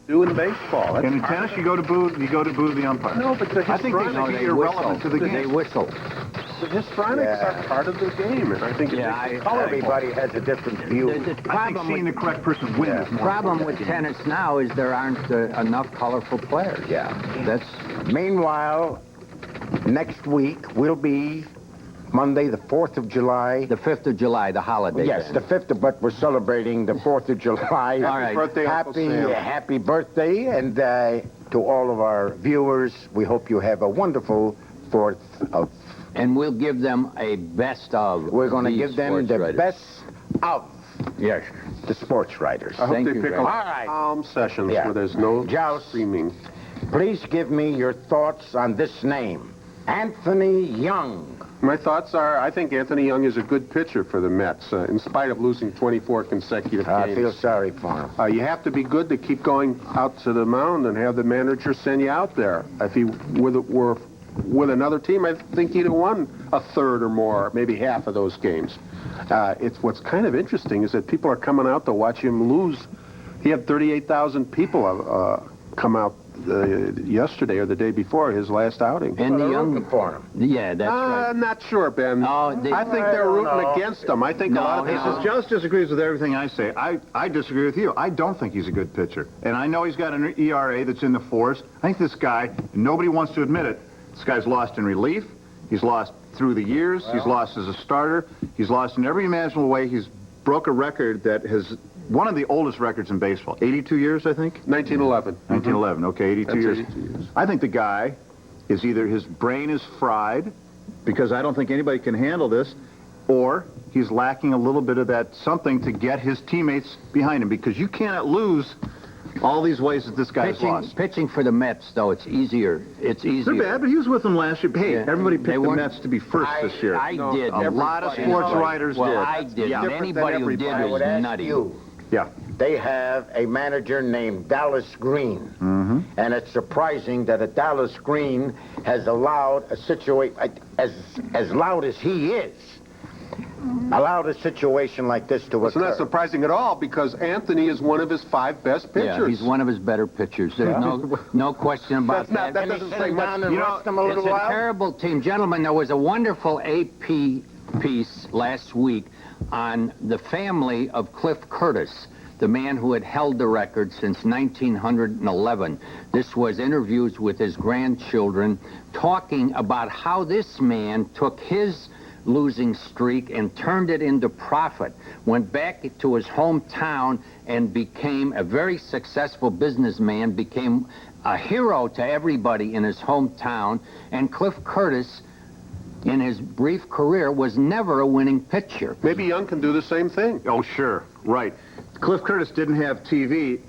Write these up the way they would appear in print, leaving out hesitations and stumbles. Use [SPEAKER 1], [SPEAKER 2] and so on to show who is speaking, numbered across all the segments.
[SPEAKER 1] do in baseball. That's
[SPEAKER 2] And in
[SPEAKER 1] part
[SPEAKER 2] tennis,
[SPEAKER 1] of
[SPEAKER 2] you go to boo the umpire.
[SPEAKER 1] No, but the
[SPEAKER 2] I think they
[SPEAKER 1] histrionics-
[SPEAKER 2] should be irrelevant to the game.
[SPEAKER 3] They whistle.
[SPEAKER 1] The histrionics are part of the game, and I think it makes it colorful.
[SPEAKER 4] Everybody has a different view.
[SPEAKER 3] The
[SPEAKER 2] I think
[SPEAKER 3] problem
[SPEAKER 2] seeing the
[SPEAKER 3] with,
[SPEAKER 2] correct person win is more
[SPEAKER 3] problem
[SPEAKER 2] important
[SPEAKER 3] with
[SPEAKER 2] to the game.
[SPEAKER 3] tennis now is there aren't enough colorful players.
[SPEAKER 4] Yeah.
[SPEAKER 3] That's
[SPEAKER 4] Meanwhile, next week will be Monday, the 4th of July.
[SPEAKER 3] the 5th of July, the holiday.
[SPEAKER 4] Yes, the 5th, but we're celebrating the 4th of July.
[SPEAKER 3] All right.
[SPEAKER 1] Birthday, Uncle Sam.
[SPEAKER 4] Happy birthday, and to all of our viewers, we hope you have a wonderful 4th of...
[SPEAKER 3] And we'll give them a best of.
[SPEAKER 4] We're going to
[SPEAKER 3] these
[SPEAKER 4] give them
[SPEAKER 3] sports
[SPEAKER 4] the
[SPEAKER 3] writers.
[SPEAKER 4] best of
[SPEAKER 3] Yes.
[SPEAKER 4] the sports writers.
[SPEAKER 1] I hope
[SPEAKER 3] Thank
[SPEAKER 1] they
[SPEAKER 3] you
[SPEAKER 1] pick
[SPEAKER 3] very
[SPEAKER 1] a
[SPEAKER 3] much.
[SPEAKER 4] All right.
[SPEAKER 1] calm sessions
[SPEAKER 4] Yeah.
[SPEAKER 1] where there's no
[SPEAKER 4] Joust.
[SPEAKER 1] screaming.
[SPEAKER 4] Please give me your thoughts on this name, Anthony Young.
[SPEAKER 1] My thoughts are, I think Anthony Young is a good pitcher for the Mets, in spite of losing 24 consecutive
[SPEAKER 4] I
[SPEAKER 1] games.
[SPEAKER 4] feel sorry for him.
[SPEAKER 1] You have to be good to keep going out to the mound and have the manager send you out there. If he were with another team, I think he'd have won a third or more, maybe half of those games. It's what's kind of interesting is that people are coming out to watch him lose. He had 38,000 people come out yesterday or the day before his last outing.
[SPEAKER 3] And the young.
[SPEAKER 4] Rooting for him.
[SPEAKER 3] Yeah, that's right.
[SPEAKER 1] I'm not sure, Ben.
[SPEAKER 3] Oh,
[SPEAKER 1] I think they're rooting against him. I think a lot of
[SPEAKER 3] No,
[SPEAKER 1] people...
[SPEAKER 3] no.
[SPEAKER 2] Jost disagrees with everything I say. I disagree with you. I don't think he's a good pitcher. And I know he's got an ERA that's in the fours. I think this guy, nobody wants to admit it, this guy's lost in relief. He's lost through the years. He's lost as a starter. He's lost in every imaginable way. He's broke a record that has one of the oldest records in baseball. 82 years, I think?
[SPEAKER 1] 1911.
[SPEAKER 2] 1911. Okay, 82
[SPEAKER 1] That's
[SPEAKER 2] years.
[SPEAKER 1] 82 years.
[SPEAKER 2] I think the guy is either his brain is fried, because I don't think anybody can handle this, or he's lacking a little bit of that something to get his teammates behind him, because you cannot lose all these ways that this guy's lost.
[SPEAKER 3] Pitching for the Mets, though, it's easier. It's easier.
[SPEAKER 2] They're bad, but he was with them last year. Hey,
[SPEAKER 3] Yeah.
[SPEAKER 2] everybody
[SPEAKER 3] They
[SPEAKER 2] picked the
[SPEAKER 3] weren't-
[SPEAKER 2] Mets to be first this year.
[SPEAKER 3] I did.
[SPEAKER 2] A lot of
[SPEAKER 3] Everybody-
[SPEAKER 2] sports writers
[SPEAKER 3] well,
[SPEAKER 2] did.
[SPEAKER 3] I did.
[SPEAKER 2] Yeah.
[SPEAKER 3] And
[SPEAKER 1] Different
[SPEAKER 3] anybody
[SPEAKER 1] than
[SPEAKER 3] who did
[SPEAKER 1] everybody.
[SPEAKER 4] I would
[SPEAKER 3] was
[SPEAKER 4] ask
[SPEAKER 3] nutty.
[SPEAKER 4] you.
[SPEAKER 2] Yeah.
[SPEAKER 4] They have a manager named Dallas Green. And it's surprising that a Dallas Green has allowed a situation, as loud as he is, allowed a situation like this to
[SPEAKER 1] It's
[SPEAKER 4] occur.
[SPEAKER 1] not surprising at all because Anthony is one of his 5 best pitchers.
[SPEAKER 3] Yeah, he's one of his better pitchers. There's no question about
[SPEAKER 1] That's not- that
[SPEAKER 4] Can he
[SPEAKER 1] doesn't
[SPEAKER 4] sit
[SPEAKER 1] say
[SPEAKER 4] him
[SPEAKER 1] much.
[SPEAKER 4] down and rest him a
[SPEAKER 3] It's
[SPEAKER 4] little
[SPEAKER 3] a
[SPEAKER 4] while?
[SPEAKER 3] terrible team. Gentlemen, there was a wonderful AP piece last week on the family of Cliff Curtis, the man who had held the record since 1911. This was interviews with his grandchildren talking about how this man took his losing streak and turned it into profit, went back to his hometown and became a very successful businessman, became a hero to everybody in his hometown, and Cliff Curtis, in his brief career, was never a winning pitcher.
[SPEAKER 1] Maybe Young can do the same thing.
[SPEAKER 2] Oh, sure. Right. Cliff Curtis didn't have TV.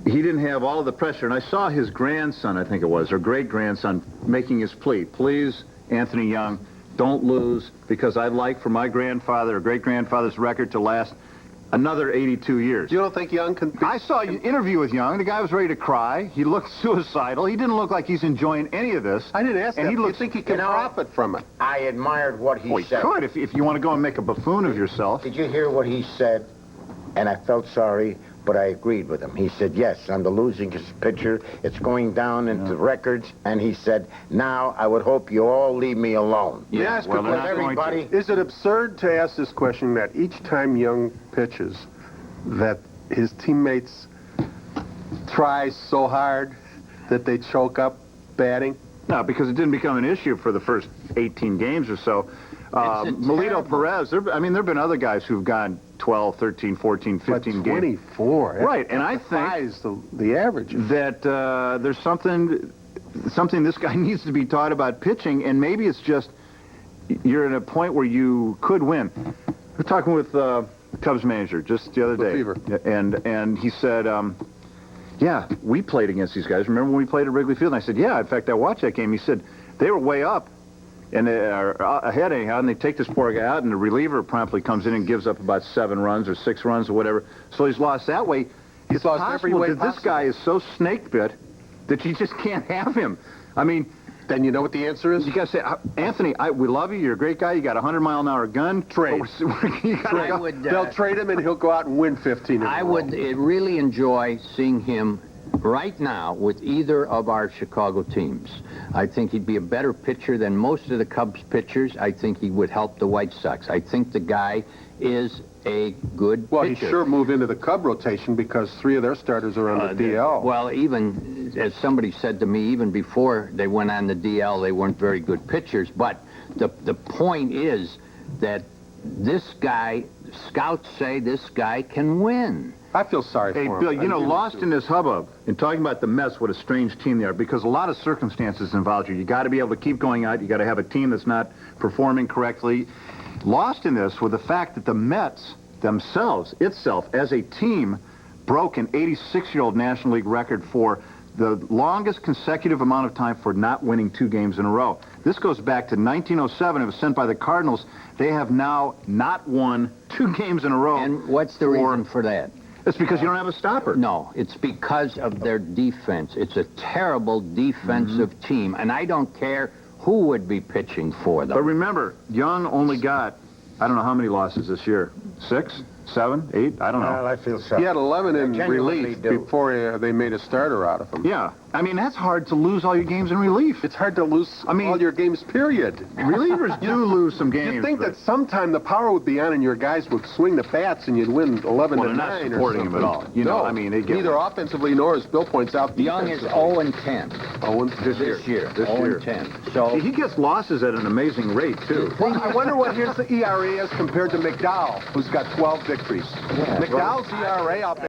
[SPEAKER 2] He didn't have all of the pressure. And I saw his grandson, I think it was, or great-grandson, making his plea. Please, Anthony Young, don't lose, because I'd like for my grandfather or great-grandfather's record to last another 82 years.
[SPEAKER 1] You don't think Young can...
[SPEAKER 2] I saw an interview with Young. The guy was ready to cry. He looked suicidal. He didn't look like he's enjoying any of this.
[SPEAKER 1] I didn't ask
[SPEAKER 2] And
[SPEAKER 1] that.
[SPEAKER 2] he
[SPEAKER 1] Do you
[SPEAKER 2] looks-
[SPEAKER 1] think he can
[SPEAKER 4] You know-
[SPEAKER 1] profit from it?
[SPEAKER 4] I admired what he
[SPEAKER 2] Oh, he
[SPEAKER 4] said.
[SPEAKER 2] could if you want to go and make a buffoon of yourself.
[SPEAKER 4] Did you hear what he said? And I felt sorry, but I agreed with him. He said, yes, I'm the losing pitcher. It's going down into records. And he said, now I would hope you all leave me alone.
[SPEAKER 1] May I ask
[SPEAKER 2] well,
[SPEAKER 1] a
[SPEAKER 2] they're
[SPEAKER 1] question?
[SPEAKER 2] not going to.
[SPEAKER 4] Everybody,
[SPEAKER 1] Is it absurd to ask this question that each time Young pitches, that his teammates try so hard that they choke up batting?
[SPEAKER 2] No, because it didn't become an issue for the first 18 games or so.
[SPEAKER 3] It's a
[SPEAKER 2] Melito
[SPEAKER 3] terrible-
[SPEAKER 2] Perez, there have been other guys who've gone 12, 13, 14, 15
[SPEAKER 1] But
[SPEAKER 2] games.
[SPEAKER 1] 24.
[SPEAKER 2] Right, and I think
[SPEAKER 1] defies the averages.
[SPEAKER 2] that there's something this guy needs to be taught about pitching, and maybe it's just you're at a point where you could win. We're talking with Cubs manager just the other day,
[SPEAKER 1] Lefevre.
[SPEAKER 2] and he said, yeah, we played against these guys. Remember when we played at Wrigley Field? And I said, yeah. In fact, I watched that game. He said they were way up, and they are ahead anyhow, and they take this poor guy out, and the reliever promptly comes in and gives up about 7 runs or 6 runs or whatever. So he's lost that way.
[SPEAKER 1] He's lost every way
[SPEAKER 2] that this
[SPEAKER 1] possible.
[SPEAKER 2] guy is so snake-bit that you just can't have him. I mean,
[SPEAKER 1] Then you know what the answer is?
[SPEAKER 2] you got to say, Anthony, we love you. You're a great guy. You got a 100-mile-an-hour gun.
[SPEAKER 1] Trade.
[SPEAKER 2] You gotta
[SPEAKER 3] I
[SPEAKER 2] go.
[SPEAKER 3] would,
[SPEAKER 1] They'll trade him and he'll go out and win 15 in a
[SPEAKER 3] I
[SPEAKER 1] row.
[SPEAKER 3] would really enjoy seeing him right now with either of our Chicago teams. I think he'd be a better pitcher than most of the Cubs pitchers. I think he would help the White Sox. I think the guy is a good
[SPEAKER 1] Well,
[SPEAKER 3] pitcher.
[SPEAKER 1] he sure moved into the Cub rotation because 3 of their starters are on the DL.
[SPEAKER 3] Well, even, as somebody said to me, even before they went on the DL, they weren't very good pitchers. But the point is that this guy, scouts say this guy can win.
[SPEAKER 1] I feel sorry
[SPEAKER 2] Hey,
[SPEAKER 1] for him.
[SPEAKER 2] Bill, you
[SPEAKER 1] I
[SPEAKER 2] know,
[SPEAKER 1] really
[SPEAKER 2] lost
[SPEAKER 1] do.
[SPEAKER 2] in this hubbub, and talking about the Mets, what a strange team they are, because a lot of circumstances involved here. You got to be able to keep going out. You got to have a team that's not performing correctly. Lost in this with the fact that the Mets themselves, as a team, broke an 86-year-old National League record for the longest consecutive amount of time for not winning 2 games in a row. This goes back to 1907. It was sent by the Cardinals. They have now not won 2 games in a row.
[SPEAKER 3] And what's the reason for that?
[SPEAKER 2] It's because you don't have a stopper.
[SPEAKER 3] No, it's because of their defense. It's a terrible defensive team, and I don't care who would be pitching for them.
[SPEAKER 2] But remember, Young only got, I don't know how many losses this year. 6, 7, 8, I don't know.
[SPEAKER 4] Well, I feel sorry.
[SPEAKER 1] He had 11 in
[SPEAKER 4] I genuinely
[SPEAKER 1] relief
[SPEAKER 4] do.
[SPEAKER 1] before they made a starter out of him.
[SPEAKER 2] Yeah, I mean, that's hard to lose all your games in relief.
[SPEAKER 1] It's hard to lose
[SPEAKER 2] I mean-
[SPEAKER 1] all your games, period.
[SPEAKER 2] Relievers do lose some games.
[SPEAKER 1] You'd think
[SPEAKER 2] but-
[SPEAKER 1] that sometime the power would be on and your guys would swing the bats and you'd win 11
[SPEAKER 2] Well,
[SPEAKER 1] to
[SPEAKER 2] they're not
[SPEAKER 1] 9 or
[SPEAKER 2] supporting
[SPEAKER 1] something.
[SPEAKER 2] him at all. You know,
[SPEAKER 1] No,
[SPEAKER 2] I mean, they get-
[SPEAKER 1] neither offensively nor, as Bill points out,
[SPEAKER 3] Young is
[SPEAKER 1] defensively.
[SPEAKER 3] 0-10
[SPEAKER 2] This
[SPEAKER 3] this year.
[SPEAKER 2] This year.
[SPEAKER 3] 0-10. So
[SPEAKER 2] He gets losses at an amazing rate, too.
[SPEAKER 1] Well, I wonder what his ERA is compared to McDowell, who's got 12 victories. McDowell's ERA, I'll bet